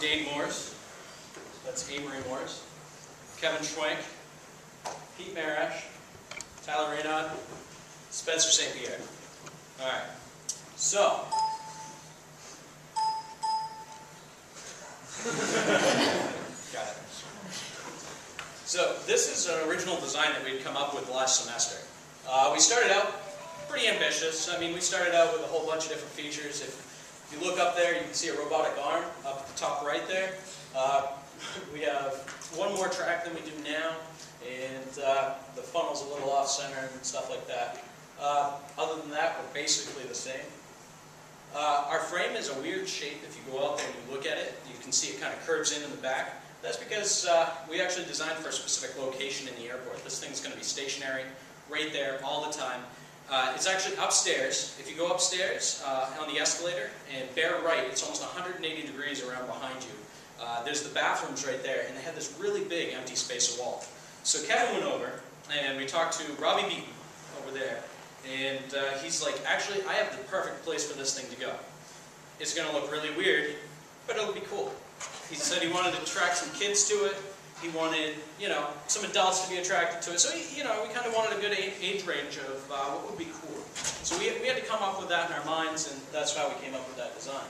Dane Morris. That's Amory Morris. Kevin Schwenk. Pete Marash. Tyler Raynaud. Spencer St. Pierre. Alright. So. Got it. So, this is an original design that we'd come up with last semester. We started out pretty ambitious. I mean, we started out with a whole bunch of different features. If you look up there, you can see a robotic arm up at the top right there. We have one more track than we do now, and the funnel's a little off-center and stuff like that. Other than that, we're basically the same. Our frame is a weird shape. If you go out there and you look at it, you can see it kind of curves in the back. That's because we actually designed for a specific location in the airport. This thing's going to be stationary right there all the time. It's actually upstairs. If you go upstairs on the escalator and bear right, it's almost 180 degrees around behind you. There's the bathrooms right there, and they have this really big empty space of wall. So Kevin went over, and we talked to Robbie Beaton over there, and he's like, actually, I have the perfect place for this thing to go. It's going to look really weird, but it'll be cool. He said he wanted to attract some kids to it. He wanted, some adults to be attracted to it. So, we kind of wanted a good age range of what would be cool. So we had to come up with that in our minds, and that's how we came up with that design.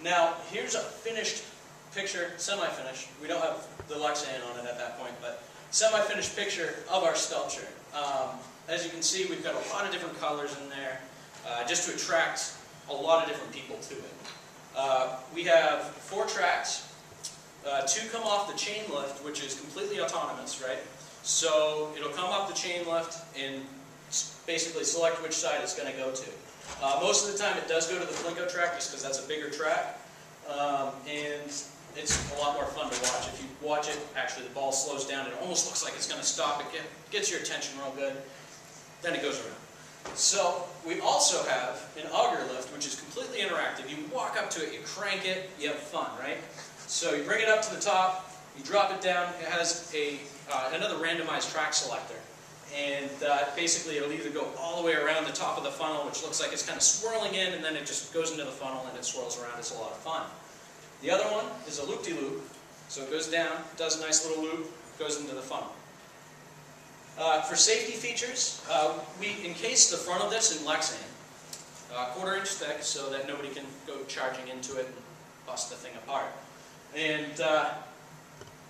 Now, here's a finished picture, semi-finished. We don't have the Lexan on it at that point, but semi-finished picture of our sculpture. As you can see, we've got a lot of different colors in there, just to attract a lot of different people to it. We have 4 tracks. 2 come off the chain lift, which is completely autonomous, right? So it'll come off the chain lift and basically select which side it's going to go to. Most of the time it does go to the Plinko track just because that's a bigger track. And it's a lot more fun to watch. If you watch it, actually the ball slows down. It almost looks like it's going to stop. It gets your attention real good. Then it goes around. So we also have an auger lift, which is completely interactive. You walk up to it, you crank it, you have fun, right? So you bring it up to the top, you drop it down. It has another randomized track selector. And basically it'll either go all the way around the top of the funnel, which looks like it's kind of swirling in, and then it just goes into the funnel and it swirls around. It's a lot of fun. The other one is a loop-de-loop. So it goes down, does a nice little loop, goes into the funnel. For safety features, we encased the front of this in Lexan, 1/4 inch thick, so that nobody can go charging into it and bust the thing apart. And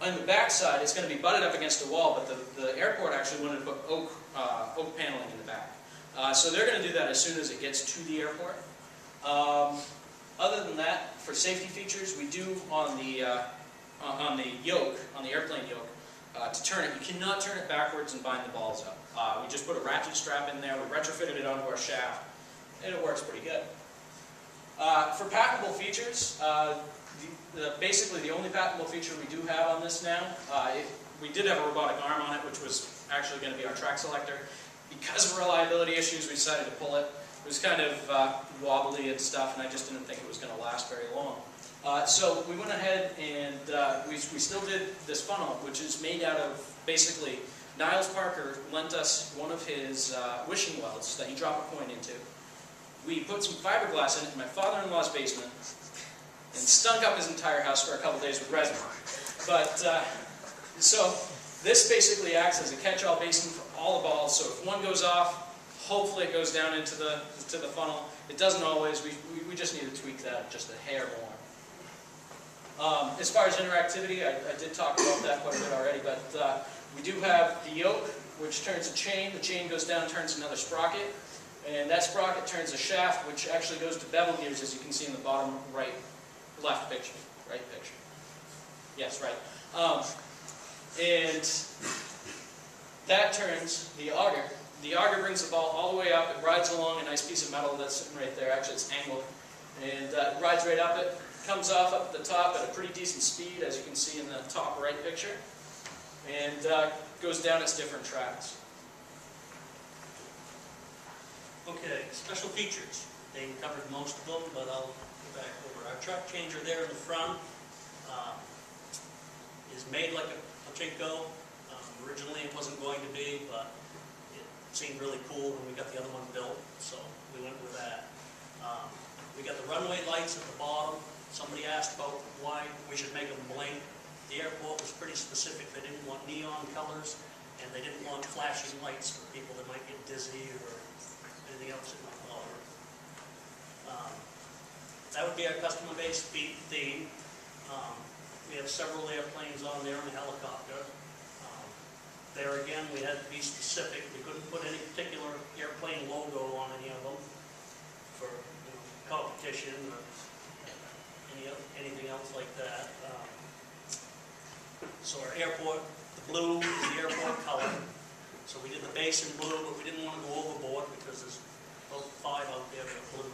on the back side, it's going to be butted up against a wall, but the airport actually wanted to put oak paneling in the back. So they're going to do that as soon as it gets to the airport. Other than that, for safety features, we do on the yoke, on the airplane yoke, to turn it, you cannot turn it backwards and bind the balls up. We just put a ratchet strap in there, we retrofitted it onto our shaft, and it works pretty good. For patentable features, basically the only patentable feature we do have on this now, we did have a robotic arm on it, which was actually going to be our track selector. Because of reliability issues, we decided to pull it. It was kind of wobbly and stuff, and I just didn't think it was going to last very long. So we went ahead and we still did this funnel, which is made out of, basically, Niles Parker lent us one of his wishing wells that you drop a coin into. We put some fiberglass in it in my father-in-law's basement and stunk up his entire house for a couple days with resin. But, so this basically acts as a catch-all basin for all the balls, so if one goes off, hopefully it goes down into the funnel. It doesn't always. We just need to tweak that just a hair more. As far as interactivity, I did talk about that quite a bit already, but we do have the yoke, which turns a chain. The chain goes down and turns another sprocket. And that sprocket turns a shaft, which actually goes to bevel gears, as you can see in the bottom left picture. Right picture. Yes, right. And that turns the auger. The auger brings the ball all the way up. It rides along a nice piece of metal that's sitting right there. Actually, it's angled. And it rides right up it. Comes off up at the top at a pretty decent speed, as you can see in the top right picture. And goes down its different tracks. Okay, special features. They covered most of them, but I'll go back over. Our truck changer there in the front is made like a Pachinko. Originally it wasn't going to be, but it seemed really cool when we got the other one built, so we went with that. We got the runway lights at the bottom. Somebody asked about why we should make them blink. The airport was pretty specific. They didn't want neon colors, and they didn't want flashing lights for people that might get dizzy or anything else that might bother. That would be our customer base theme. We have several airplanes on there and a helicopter. There again, we had to be specific. We couldn't put any particular airplane logo on any of them for competition or anything else like that. So our airport, the blue is the airport color. So we did the base in blue, but we didn't want to go overboard because there's about 5 out there that are blue.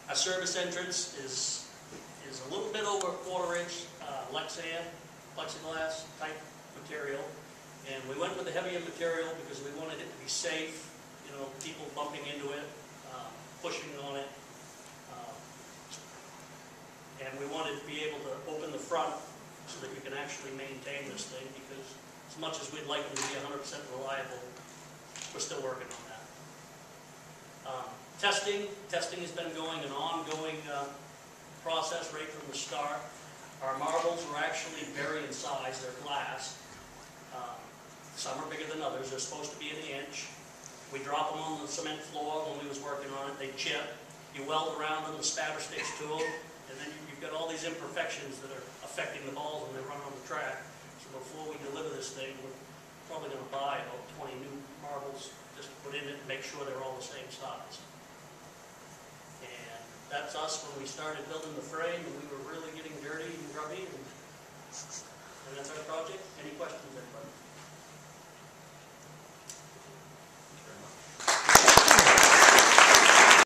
Our service entrance is a little bit over a 1/4 inch Lexan, plexiglass type material. And we went with the heavier material because we wanted it to be safe, people bumping into it, pushing on it. And we wanted to be able to open the front so that you can actually maintain this thing, because as much as we'd like them to be 100% reliable, we're still working on that. Testing has been going an ongoing process right from the start. Our marbles are actually vary in size. They're glass. Some are bigger than others. They're supposed to be 1 inch. We drop them on the cement floor when we was working on it. They chip. You weld around them with spatter sticks to them, and then you've got all these imperfections that are affecting the balls when they run on the track. So before we deliver this thing, we're probably going to buy about 20 new marbles just to put in it and make sure they're all the same size. And that's us when we started building the frame, and we were really getting dirty and grubby, and that's our project. Any questions, everybody?